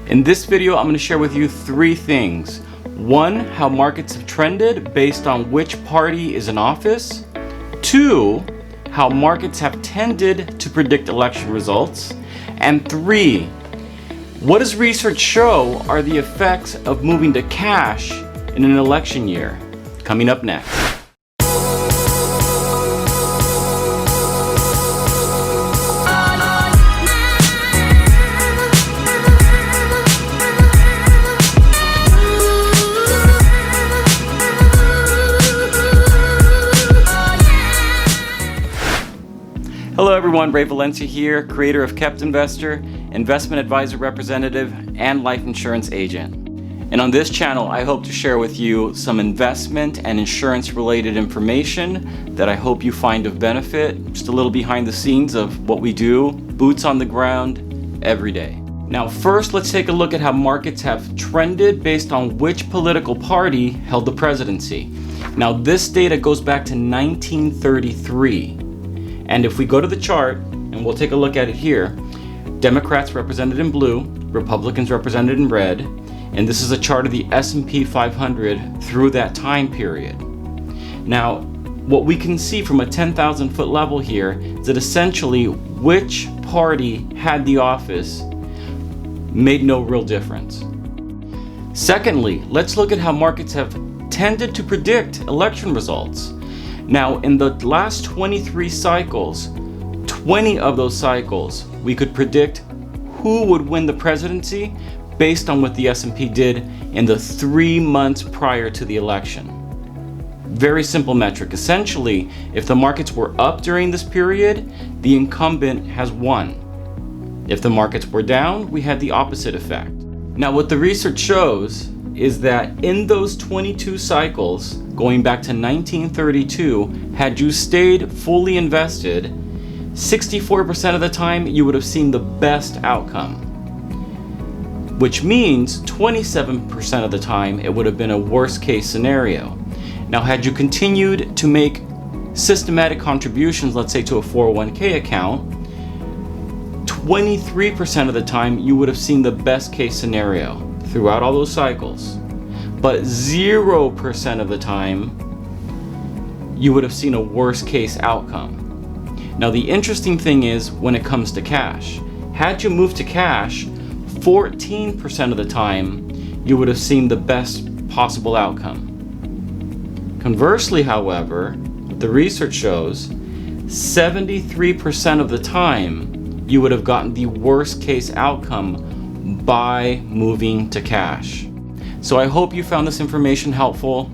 In this video, I'm going to share with you three things. One, how markets have trended based on which party is in office. Two, how markets have tended to predict election results. And three, what does research show are the effects of moving to cash in an election year? Coming up next. Hello everyone, Ray Valencia here, creator of Kept Investor, investment advisor representative, and life insurance agent. And on this channel, I hope to share with you some investment and insurance related information that I hope you find of benefit, just a little behind the scenes of what we do, boots on the ground, every day. Now first, let's take a look at how markets have trended based on which political party held the presidency. Now this data goes back to 1933. And if we go to the chart, and we'll take a look at it here, Democrats represented in blue, Republicans represented in red, and this is a chart of the S&P 500 through that time period. Now, what we can see from a 10,000 foot level here is that essentially which party had the office made no real difference. Secondly, let's look at how markets have tended to predict election results. Now, in the last 23 cycles, 20 of those cycles, we could predict who would win the presidency based on what the S&P did in the 3 months prior to the election. Very simple metric. Essentially, if the markets were up during this period, the incumbent has won. If the markets were down, we had the opposite effect. Now, what the research shows is that in those 22 cycles, going back to 1932, had you stayed fully invested, 64% of the time you would have seen the best outcome. Which means 27% of the time it would have been a worst case scenario. Now, had you continued to make systematic contributions, let's say to a 401k account, 23% of the time you would have seen the best case scenario throughout all those cycles. But 0% of the time, you would have seen a worst case outcome. Now, the interesting thing is when it comes to cash, had you moved to cash, 14% of the time, you would have seen the best possible outcome. Conversely, however, the research shows 73% of the time, you would have gotten the worst case outcome by moving to cash. So I hope you found this information helpful.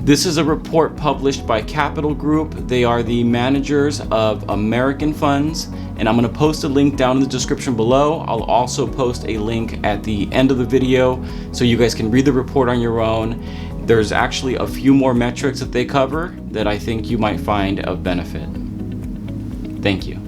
This is a report published by Capital Group. They are the managers of American funds, and I'm going to post a link down in the description below. I'll also post a link at the end of the video so you guys can read the report on your own. There's actually a few more metrics that they cover that I think you might find of benefit. Thank you.